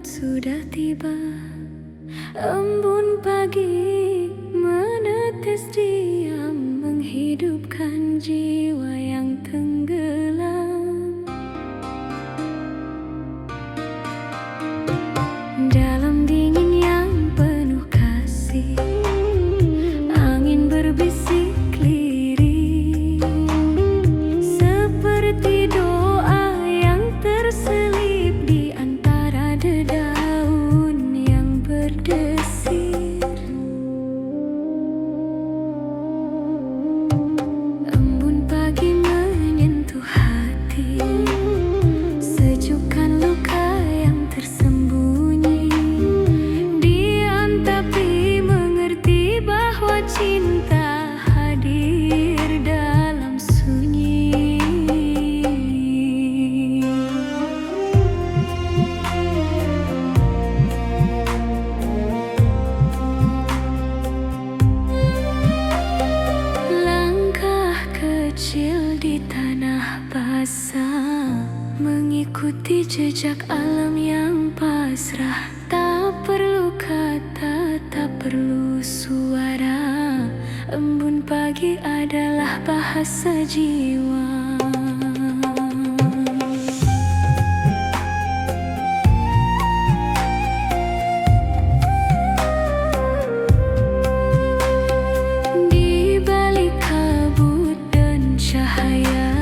sudah tiba. Embun pagi menetes diam, menghidupkan jiwa yang tenggelam. Dalam dingin yang penuh kasih, angin berbisik lirih, seperti doa yang terselip di antara dedaun yang berdesir. Embun pagi menyentuh hati, sejukkan luka yang tersembunyi. Diam tapi mengerti bahwa cinta hadir dalam sunyi. Langkah kecil di tanah basah, mengikuti jejak alam yang pasrah. Tak perlu kata, tak perlu suara, embun pagi adalah bahasa jiwa. Di balik kabut dan cahaya,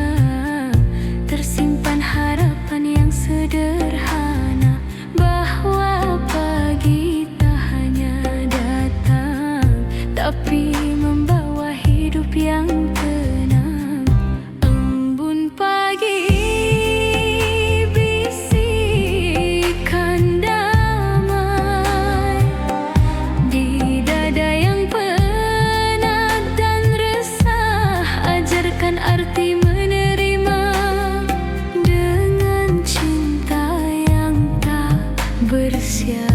tersimpan harapan yang sederhana, bahwa pagi tak hanya datang, tapi membawa hidup yang tenang. Embun pagi bisikan damai di dada yang penat dan resah. Ajarkan arti menerima dengan cinta yang tak bersyarat.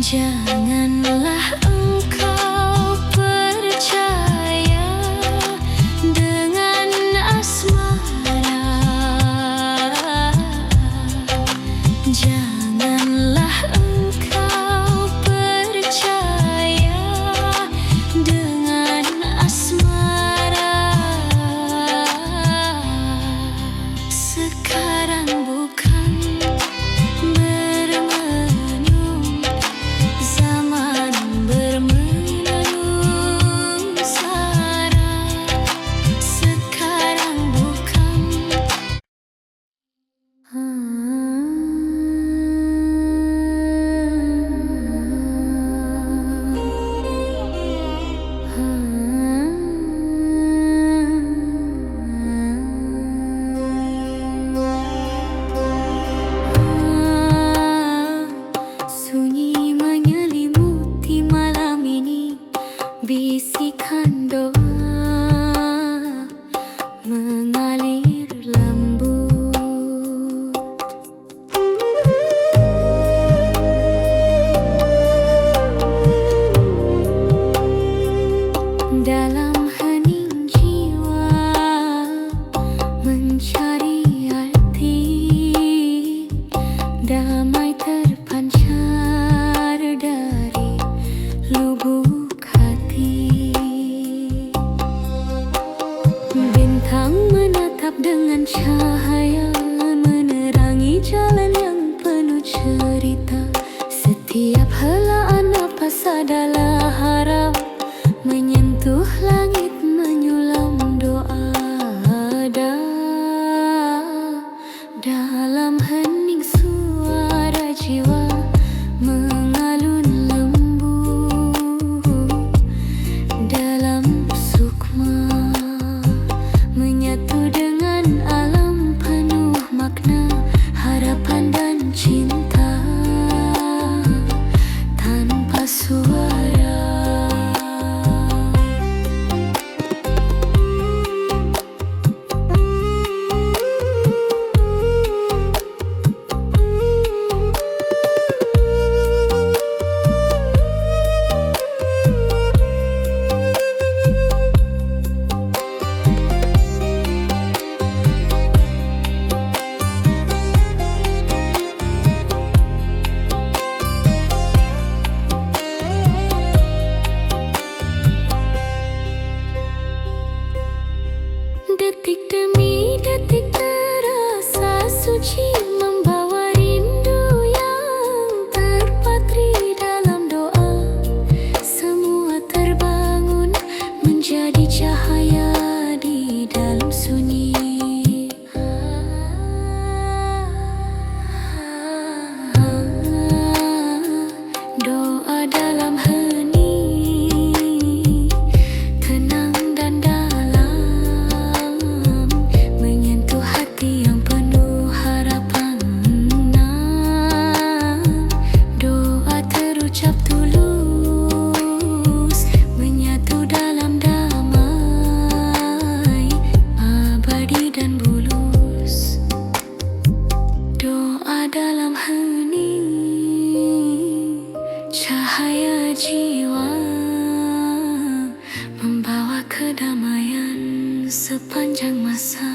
Janganlah engkau percaya dengan asmara. Janganlah engkau percaya dengan asmara. Sekarang bukan bermenung, zaman bermenung sara. Sekarang bukan sunyi menyelimuti malam ini, bisikan doa mengalir lembut. Dalam hening jiwa mencari arti, damai terpancar dari lubuk hati. Bintang menatap dengan cahaya, menerangi jalan yang penuh cerita. Setiap helaan napas adalah harap, menyentuh langit menyulam doa. Dalam hening suara jiwa mengalun lembut. Dalam sukma menyatu dengan alam penuh makna, harapan dan cinta tanpa suara. Detik demi detik terasa suci, membawa rindu yang terpatri dalam doa. Semua terbangun menjadi cahaya di dalam sunyi. Doa dalam hening, tenang dan dalam, menyentuh hati yang penuh harapan. Doa terucap tulus, menyatu dalam damai, abadi dan bulus. Doa dalam hening, cahaya jiwa, membawa kedamaian sepanjang masa.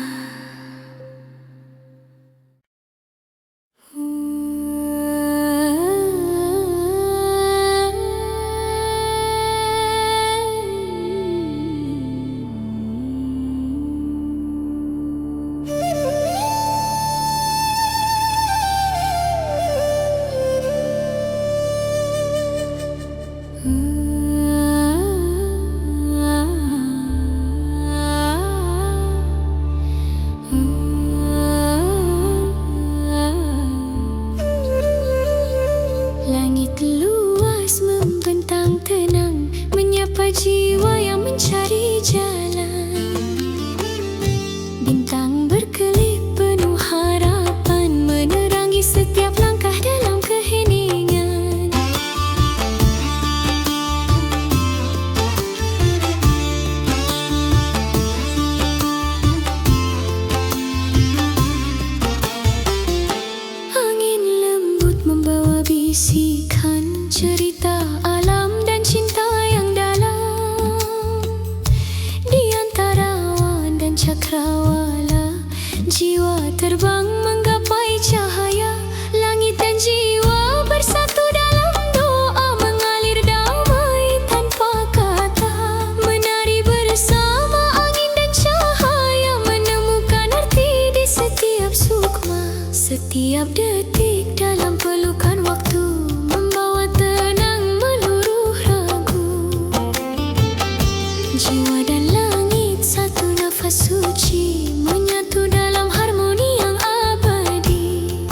Langit luas membentang tenang, menyapa jiwa yang mencari jalan. Bintang berkelip penuh harapan, menerangi setiap langkah dalam keheningan. Angin lembut membawa bisikan cerita terbang menggapai cahaya. Langit dan jiwa bersatu dalam doa, mengalir damai tanpa kata. Menari bersama angin dan cahaya, menemukan arti di setiap sukma. Setiap detik dalam pelukan waktu, membawa tenang meluruh ragu. Jiwa dan langit satu nafas suci, menyatu dalam harmoni yang abadi.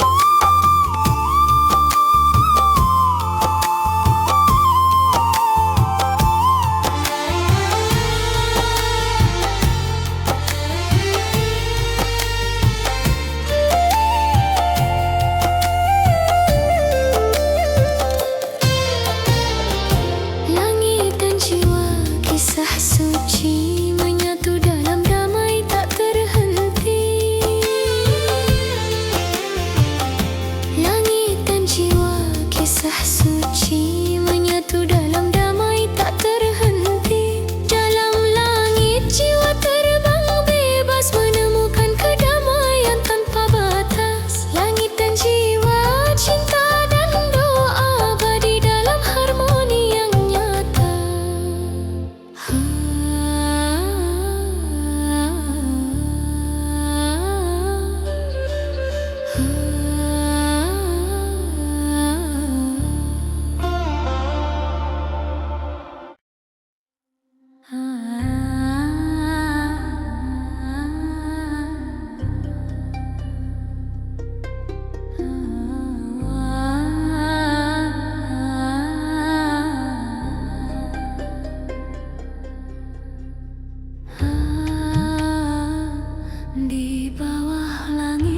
Langit dan jiwa, kisah suci, menyatu dalam damai tak terhenti. Langit dan jiwa, kisah suci, menyatu dalam damai tak terhenti. Dalam langit jiwa terbang bebas, menemukan kedamaian tanpa batas. Langit dan jiwa, cinta dan doa abadi dalam harmoni yang nyata. Di bawah langit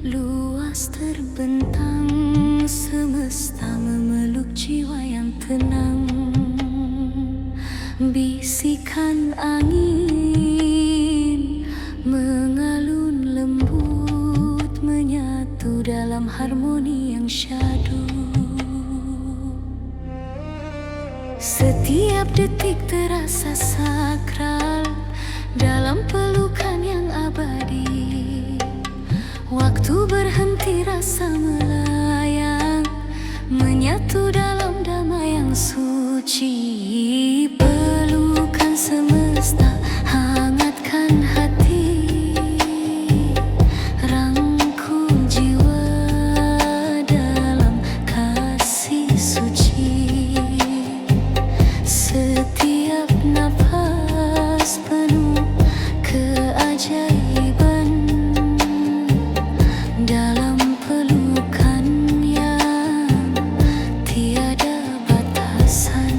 luas terbentang, semesta memeluk jiwa yang tenang. Bisikan angin mengalun lembut, menyatu dalam harmoni yang syahdu. Setiap detik terasa sakral dalam pelukan yang abadi. Waktu berhenti, rasa melayang, menyatu dalam damai yang suci. Pelukan semesta hangatkan hati, rangkul jiwa dalam kasih suci. Setiap nafas penuh keajaiban dalam pelukan yang tiada batasan.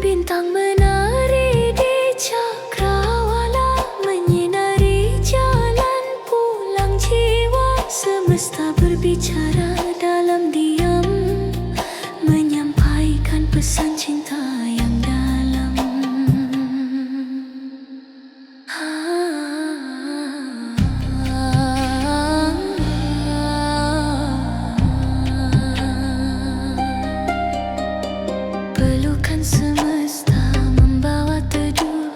Bintang menari di cakrawala, menyinari jalan pulang jiwa. Semesta berbicara dalam diam, menyampaikan pesan cinta yang dalam. Pelukan semesta membawa teduh,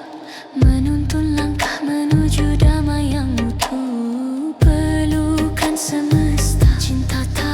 menuntun langkah menuju damai yang utuh. Pelukan semesta, cinta tak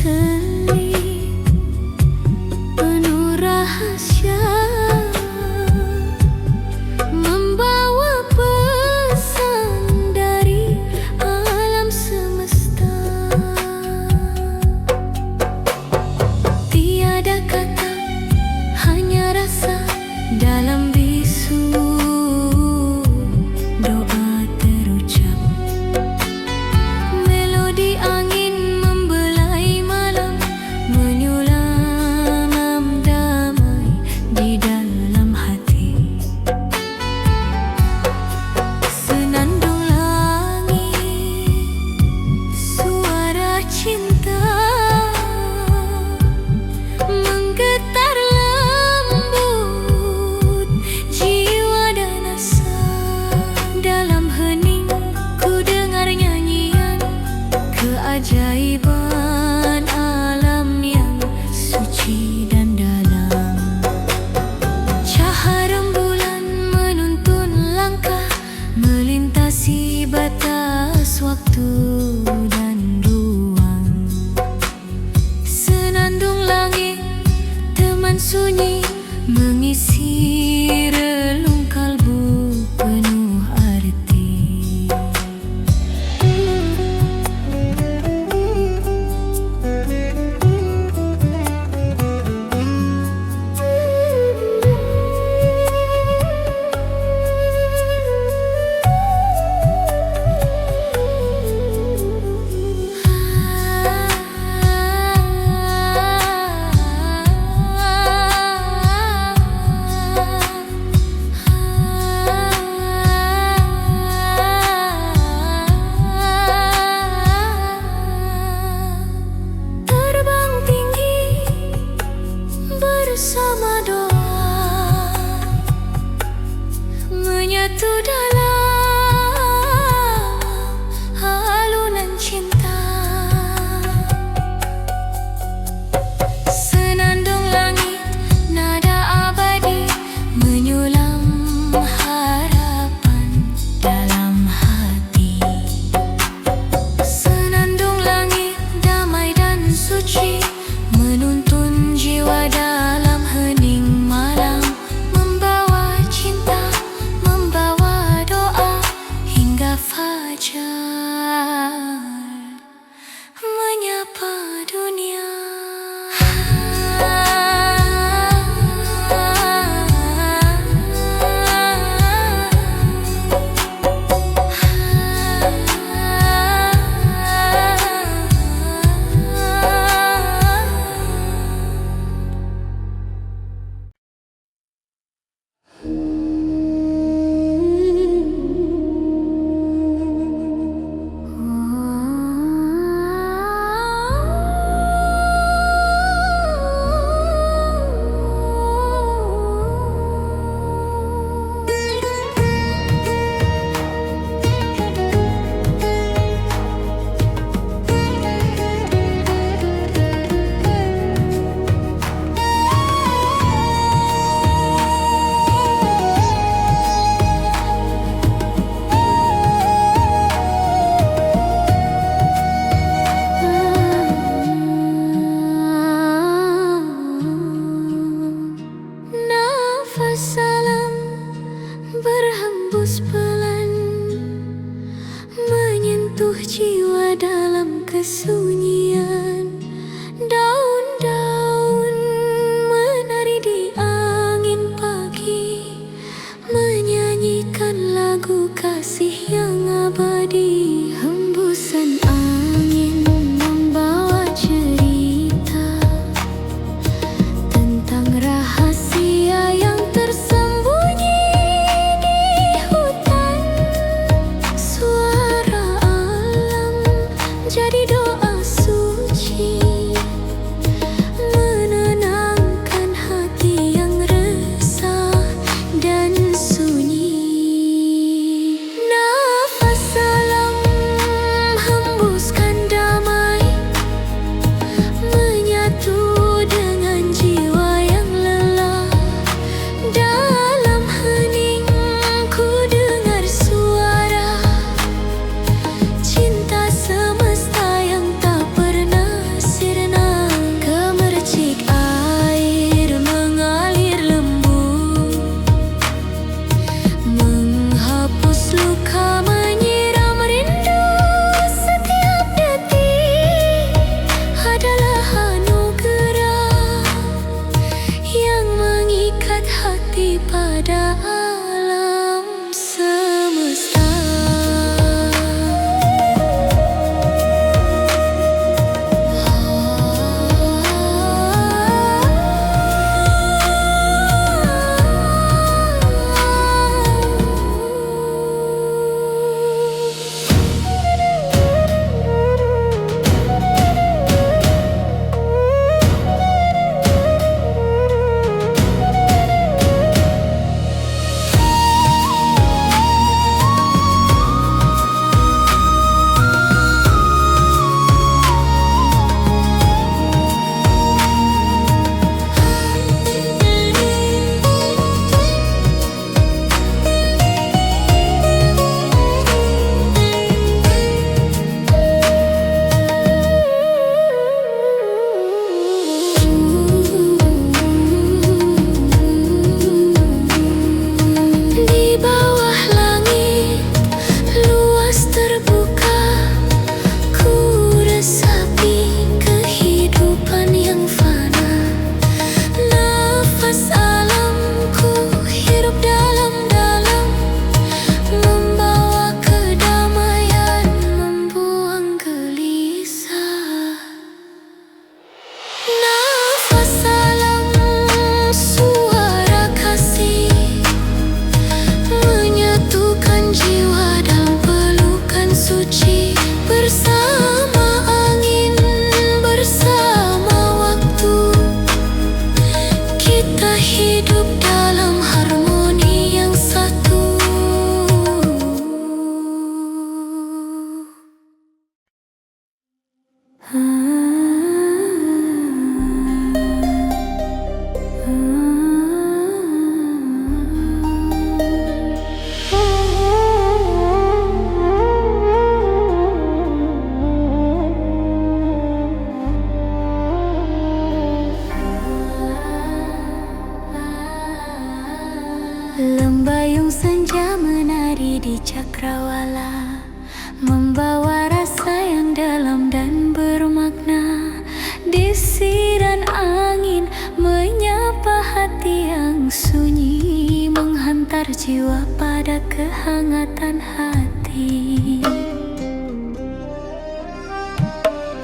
berkelip penuh rahasia, membawa pesan dari alam semesta. Tiada kata, hanya rasa dalam bisu doa terucap. Melodi angin membelai malam, menyulam damai di dalam hati. Senandung langit, suara cinta menggetar lembut jiwa dan asa. Dalam hening ku dengar nyanyian keajaiban alam yang suci dan dalam. Cahaya rembulan menuntun langkah, melintasi batas waktu dan ruang. Senandung langit, teman sunyi, mengisi relung kalbu penuh arti. Terbang tinggi bersama doa, menyatu dalam alunan cinta. Senandung langit, nada abadi, menyulam harapan dalam hati. Senandung langit, damai dan suci, menuntun jiwa dalam hening malam, membawa cinta, membawa doa. cakrawala, membawa rasa yang dalam dan bermakna. Desiran angin menyapa hati yang sunyi, menghantar jiwa pada kehangatan hati.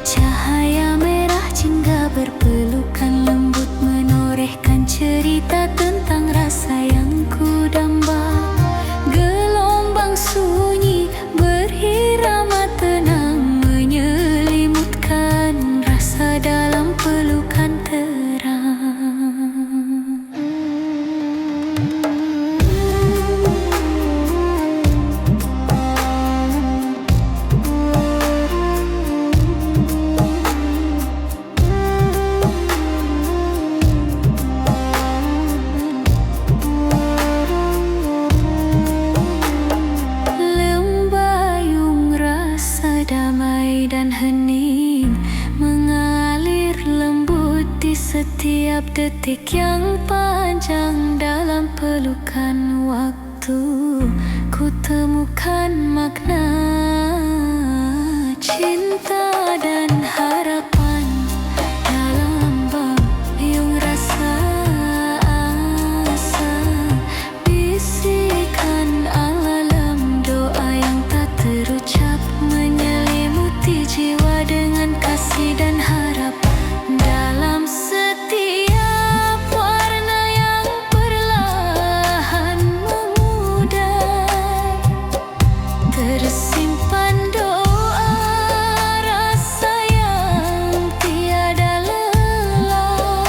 Cahaya merah jingga berpelukan lembut, menorehkan cerita tentang rasa yang kudamba. Gelombang sunyi berirama tenang, menyelimutkan rasa dalam pelukan terang. Damai dan hening mengalir lembut di setiap detik yang panjang. Dalam pelukan waktu ku temukan makna cinta dan harapan. Dalam bayung rasa asa, bisikan alam doa yang tak terucap, menyelimuti jiwa dengan kasih dan harap. Dalam setiap warna yang perlahan memudar, tersimpan doa, rasa yang tiada lelah.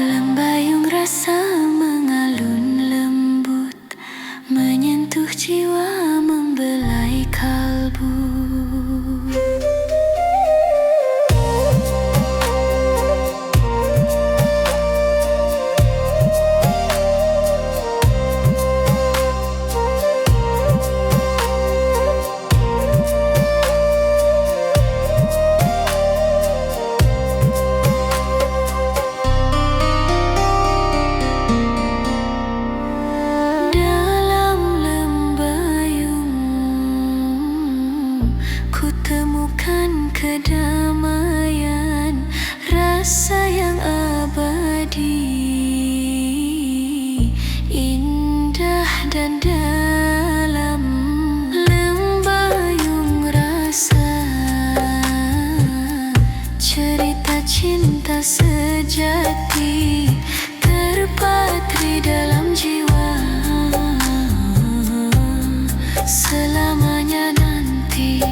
Lembayung rasa mengalun lembut, menyentuh jiwa, membelai kalbu. Dalam lembayung ku temukan kedamaian, rasa yang abadi, indah dan dalam. Lembayung rasa, cerita cinta sejati, terpatri dalam jiwa selamanya nanti.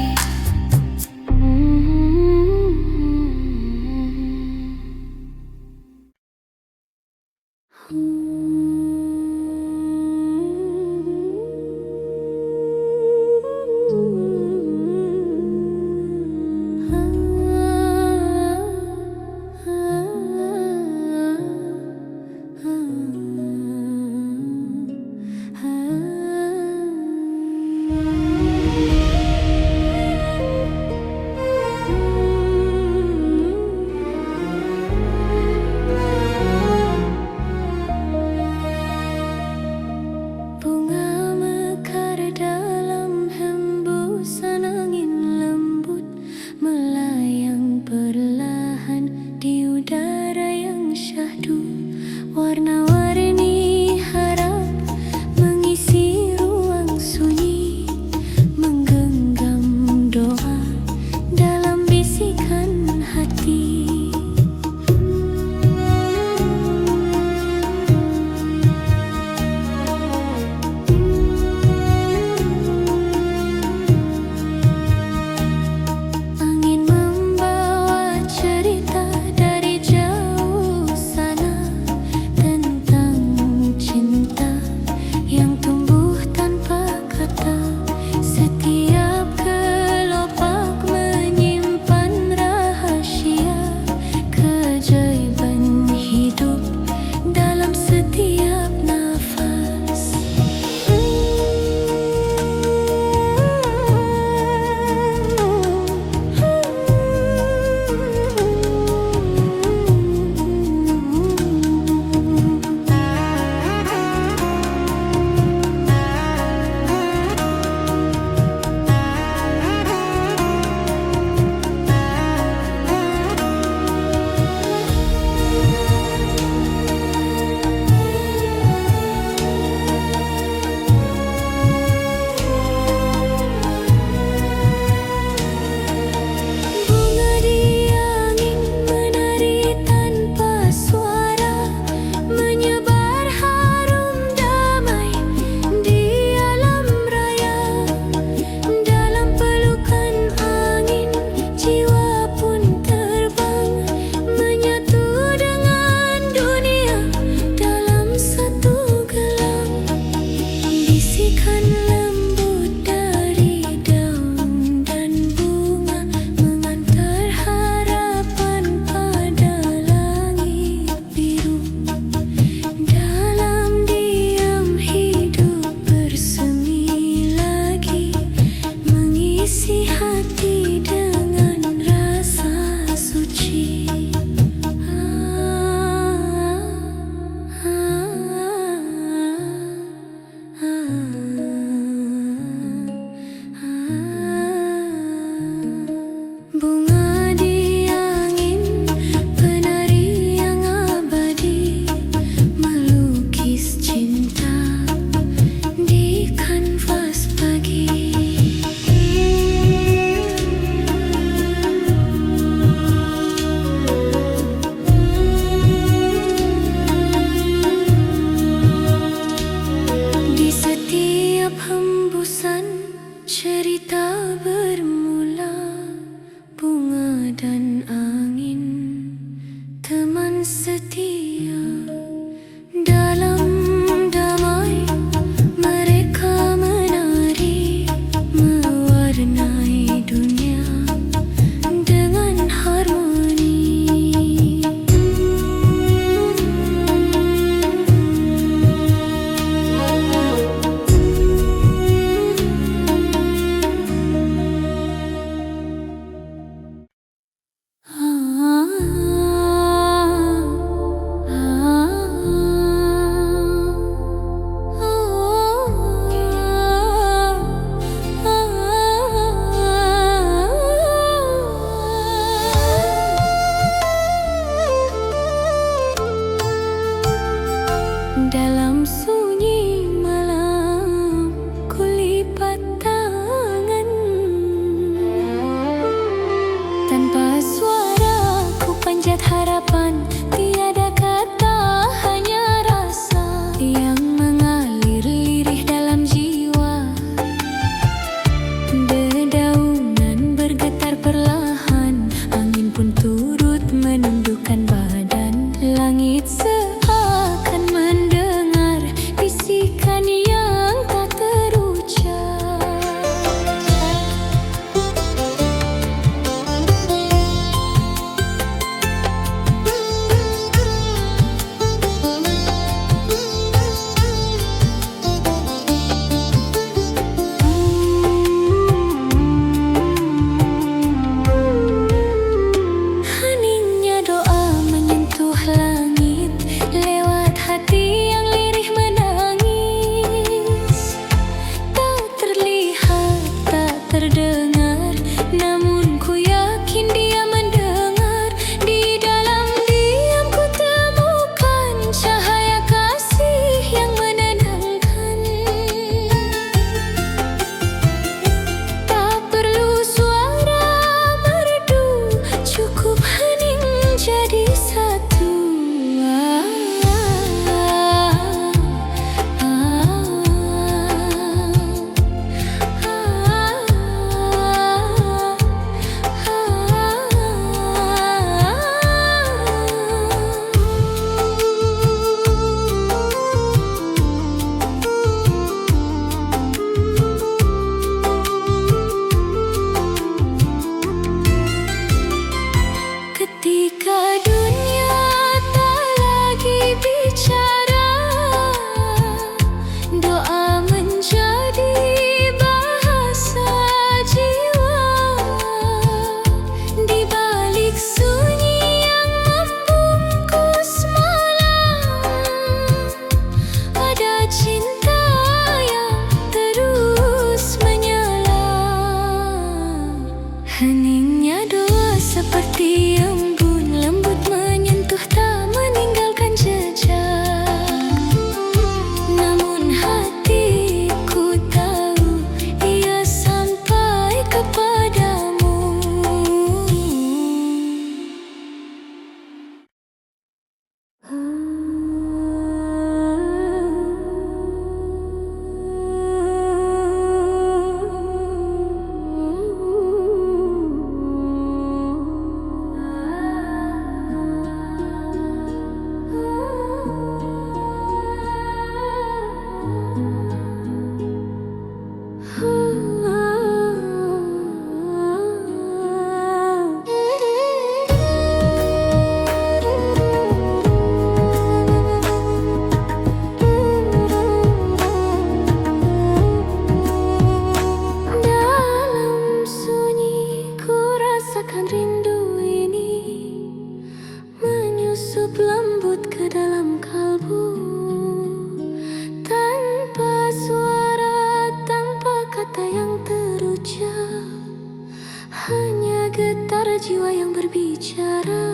jiwa yang berbicara.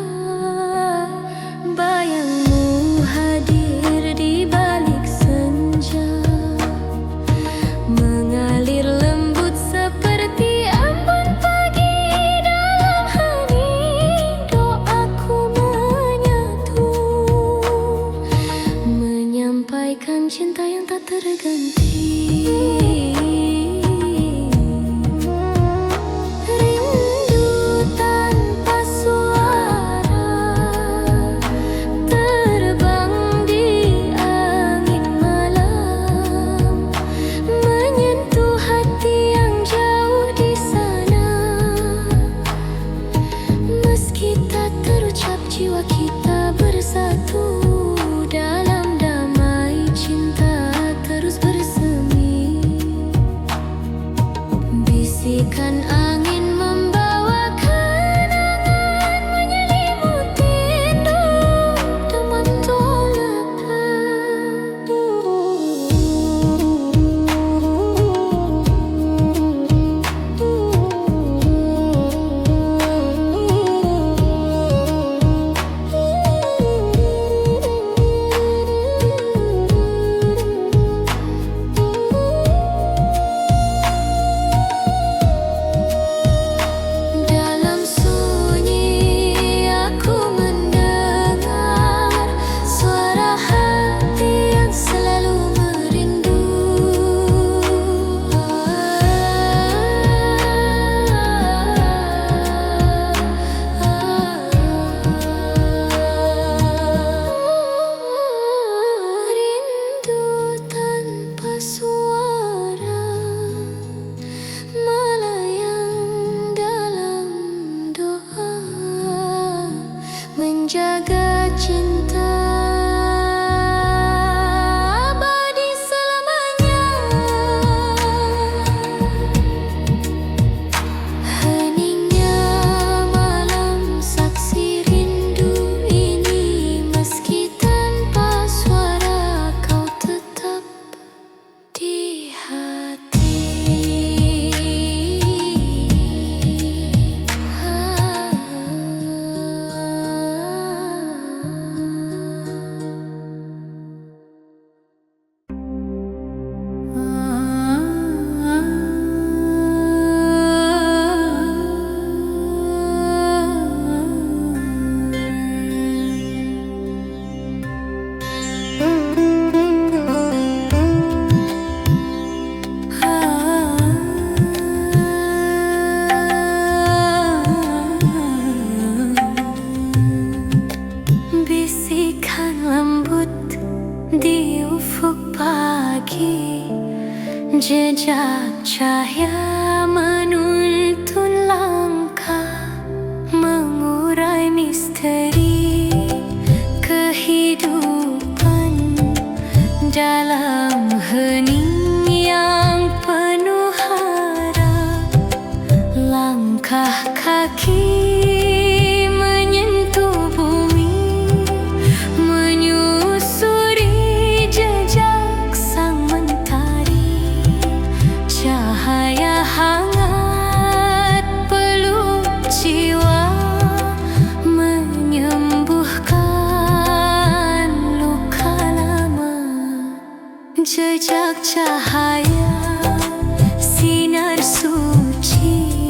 Bayangmu hadir di balik senja, mengalir lembut seperti embun pagi. Dalam hening doaku menyatu, menyampaikan cinta yang tak terganti. Jiwa kita bersatu dalam damai, cinta terus bersemi. Bisikan angin membawa kenangan, menyelimuti rindu teman menjaga cinta abadi selamanya. Heningnya malam saksi rindu ini, meski tanpa suara kau tetap di hati. Bisikan lembut di ufuk pagi, jejak cahaya menuntun langkah, mengurai misteri kehidupan dalam hening yang penuh harap. Langkah kaki menyentuh bumi, menyusuri jejak sang mentari. Cahaya hangat peluk jiwa, menyembuhkan luka lama. Jejak cahaya sinar suci,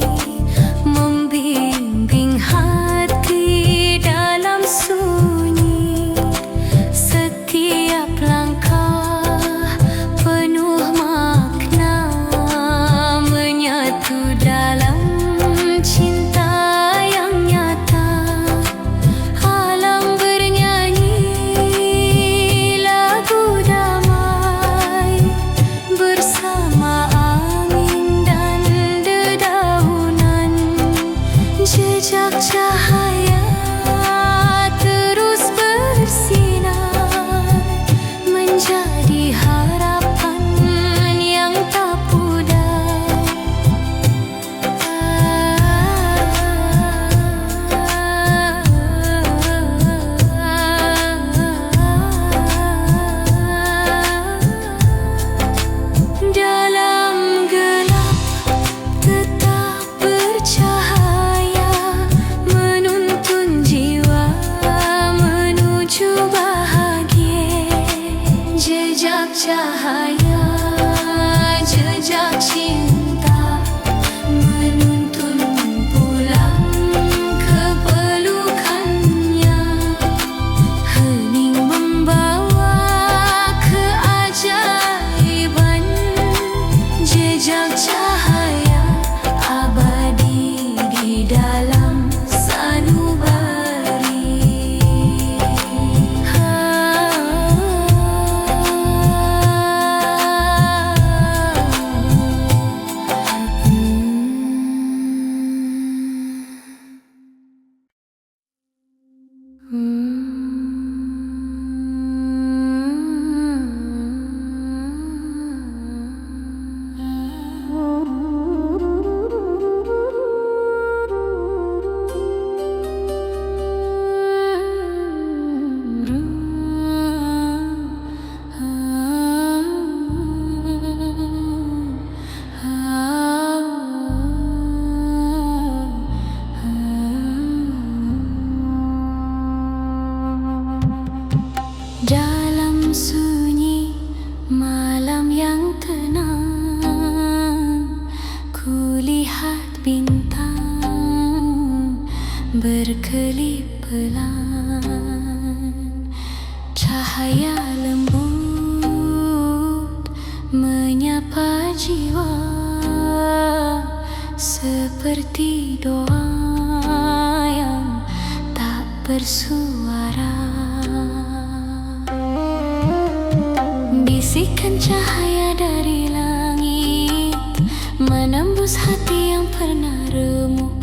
membimbing hati dalam sunyi. Setiap langkah penuh makna, menyatu dalam cinta yang nyata. Alam bernyanyi lagu damai bersama. berkelip pelan, cahaya lembut menyapa jiwa, seperti doa yang tak bersuara. Bisikan cahaya dari langit menembus hati yang pernah remuk,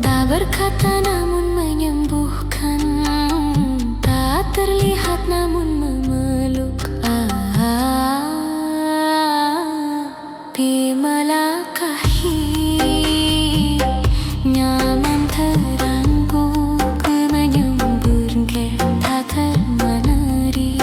tak berkata namun menyembuhkan, tak terlihat namun memeluk. Api melangkahi, nyaman terangguk menyembur tak termeneri.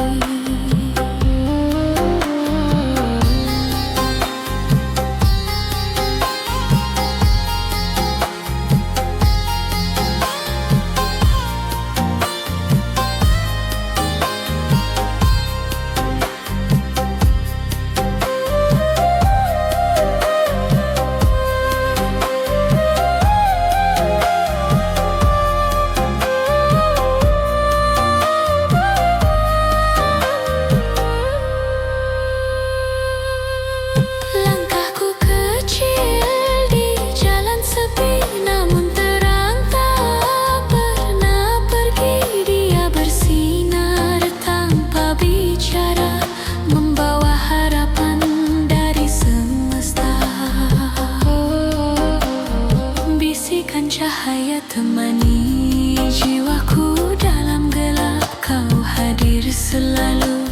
Cahaya temani jiwaku dalam gelap, kau hadir selalu,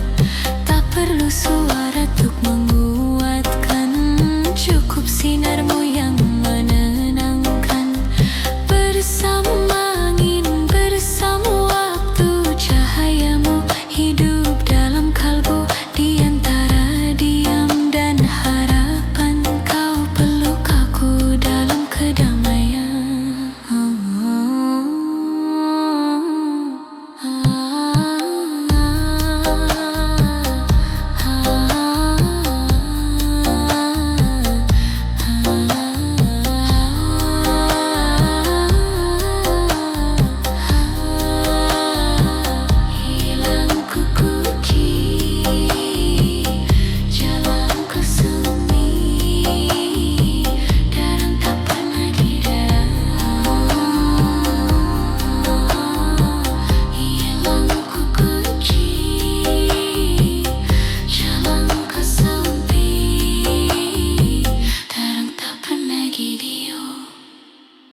tak perlu suara untuk menguatkan, cukup sinarmu